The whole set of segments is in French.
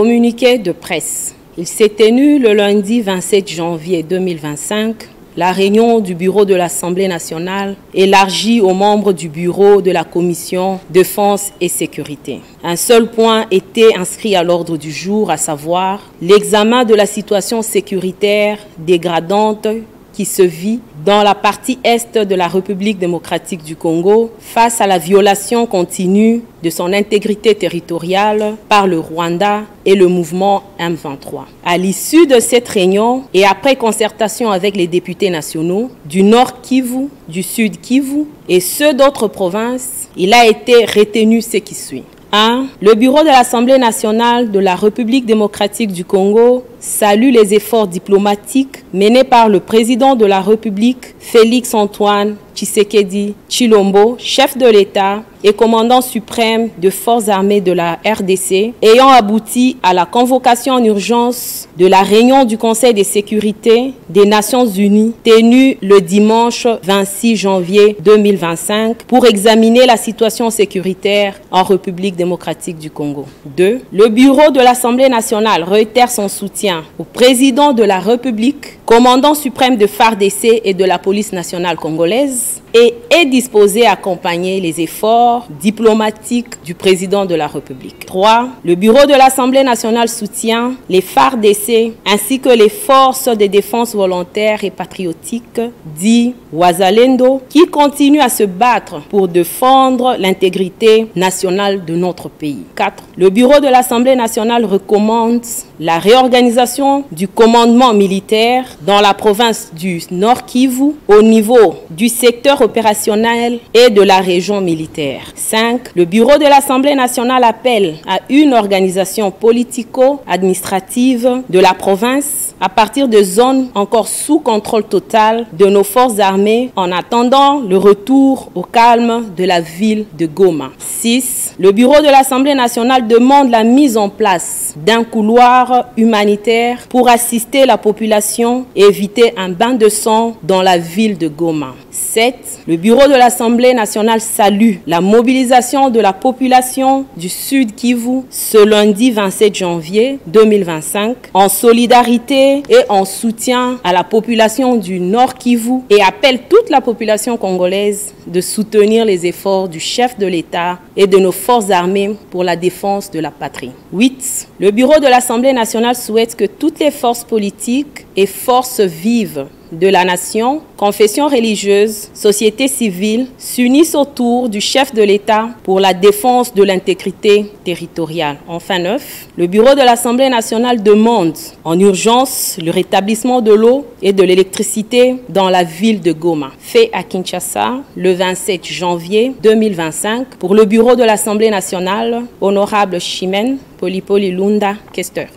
Communiqué de presse. Il s'est tenu le lundi 27 janvier 2025 la réunion du bureau de l'Assemblée nationale élargie aux membres du bureau de la commission Défense et Sécurité. Un seul point était inscrit à l'ordre du jour, à savoir l'examen de la situation sécuritaire dégradante qui se vit dans la partie est de la République démocratique du Congo face à la violation continue de son intégrité territoriale par le Rwanda et le mouvement M23. À l'issue de cette réunion et après concertation avec les députés nationaux du Nord Kivu, du Sud Kivu et ceux d'autres provinces, il a été retenu ce qui suit. 1. Le bureau de l'Assemblée nationale de la République démocratique du Congo salue les efforts diplomatiques menés par le président de la République, Félix-Antoine Tshisekedi Tshilombo, chef de l'État et commandant suprême de forces armées de la RDC, ayant abouti à la convocation en urgence de la réunion du Conseil de sécurité des Nations Unies tenue le dimanche 26 janvier 2025 pour examiner la situation sécuritaire en République démocratique du Congo. 2. Le bureau de l'Assemblée nationale réitère son soutien au président de la République, commandant suprême de FARDC et de la police nationale congolaise, et est disposé à accompagner les efforts diplomatiques du président de la République. 3. Le bureau de l'Assemblée nationale soutient les FARDC ainsi que les forces de défense volontaires et patriotiques, dit Wazalendo, qui continuent à se battre pour défendre l'intégrité nationale de notre pays. 4. Le bureau de l'Assemblée nationale recommande la réorganisation du commandement militaire dans la province du Nord Kivu au niveau du secteur opérationnel et de la région militaire. 5. Le bureau de l'Assemblée nationale appelle à une organisation politico-administrative de la province à partir de zones encore sous contrôle total de nos forces armées en attendant le retour au calme de la ville de Goma. 6. Le bureau de l'Assemblée nationale demande la mise en place d'un couloir humanitaire pour assister la population et éviter un bain de sang dans la ville de Goma. 7. Le bureau de l'Assemblée nationale salue la mobilisation de la population du Sud Kivu ce lundi 27 janvier 2025 en solidarité et en soutien à la population du Nord Kivu et appelle toute la population congolaise de soutenir les efforts du chef de l'État et de nos forces armées pour la défense de la patrie. 8. Le bureau de l'Assemblée nationale souhaite que toutes les forces politiques et forces vives de la nation, confessions religieuses, société civile s'unissent autour du chef de l'État pour la défense de l'intégrité territoriale. Enfin 9. Le bureau de l'Assemblée nationale demande en urgence le rétablissement de l'eau et de l'électricité dans la ville de Goma. Fait à Kinshasa le 27 janvier 2025 pour le bureau de l'Assemblée nationale, honorable Chimène Polipoli Lunda, questeur.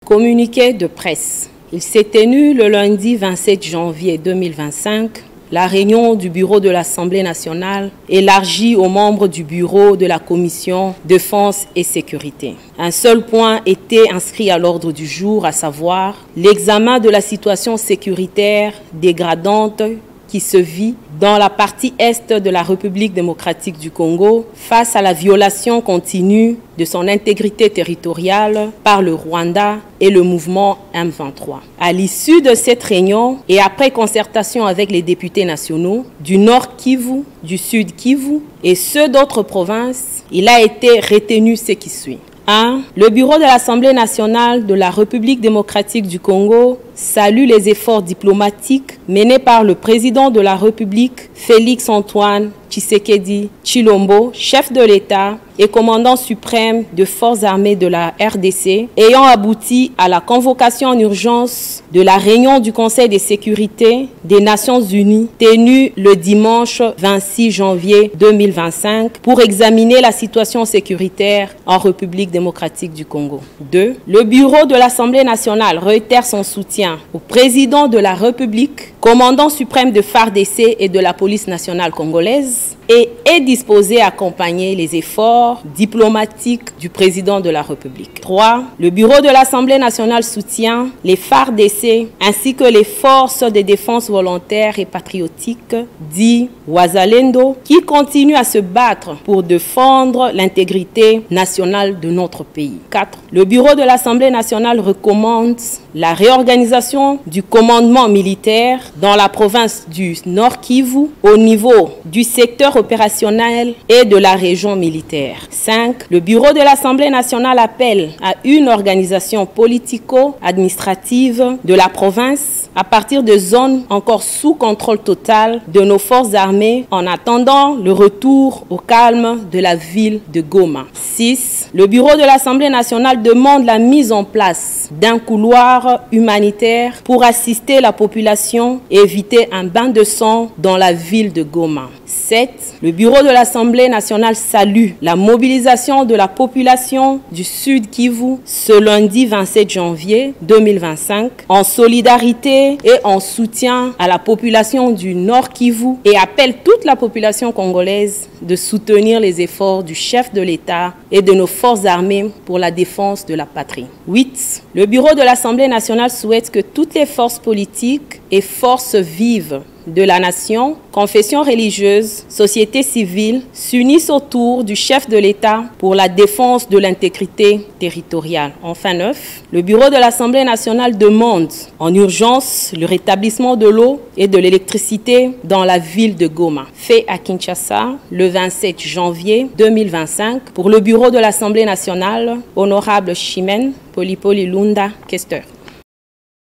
Communiqué de presse. Il s'est tenu le lundi 27 janvier 2025 la réunion du bureau de l'Assemblée nationale élargie aux membres du bureau de la commission Défense et Sécurité. Un seul point était inscrit à l'ordre du jour, à savoir l'examen de la situation sécuritaire dégradante qui se vit dans la partie est de la République démocratique du Congo face à la violation continue de son intégrité territoriale par le Rwanda et le mouvement M23. À l'issue de cette réunion et après concertation avec les députés nationaux du Nord Kivu, du Sud Kivu et ceux d'autres provinces, il a été retenu ce qui suit. 1. Le bureau de l'Assemblée nationale de la République démocratique du Congo salue les efforts diplomatiques menés par le président de la République, Félix-Antoine Tshisekedi Tshilombo, chef de l'État et commandant suprême de forces armées de la RDC, ayant abouti à la convocation en urgence de la réunion du Conseil de sécurité des Nations Unies tenue le dimanche 26 janvier 2025 pour examiner la situation sécuritaire en République démocratique du Congo. 2. Le bureau de l'Assemblée nationale réitère son soutien soutien au président de la République, commandant suprême de FARDC et de la police nationale congolaise, et est disposé à accompagner les efforts diplomatiques du président de la République. 3. Le bureau de l'Assemblée nationale soutient les FARDC ainsi que les forces de défense volontaires et patriotiques, dit Wazalendo, qui continuent à se battre pour défendre l'intégrité nationale de notre pays. 4. Le bureau de l'Assemblée nationale recommande la réorganisation du commandement militaire dans la province du Nord Kivu au niveau du secteur opérationnel et de la région militaire. 5. Le bureau de l'Assemblée nationale appelle à une organisation politico-administrative de la province à partir de zones encore sous contrôle total de nos forces armées en attendant le retour au calme de la ville de Goma. 6. Le bureau de l'Assemblée nationale demande la mise en place d'un couloir humanitaire pour assister la population et éviter un bain de sang dans la ville de Goma. 7. Le bureau de l'Assemblée nationale salue la mobilisation de la population du Sud Kivu ce lundi 27 janvier 2025 en solidarité et en soutien à la population du Nord Kivu et appelle toute la population congolaise de soutenir les efforts du chef de l'État et de nos forces armées pour la défense de la patrie. 8. Le bureau de l'Assemblée nationale souhaite que toutes les forces politiques et forces vives de la nation, confessions religieuses, société civile s'unissent autour du chef de l'État pour la défense de l'intégrité territoriale. Enfin 9, le bureau de l'Assemblée nationale demande en urgence le rétablissement de l'eau et de l'électricité dans la ville de Goma. Fait à Kinshasa le 27 janvier 2025 pour le bureau de l'Assemblée nationale, honorable Chimène Polipoli Lunda, questeur.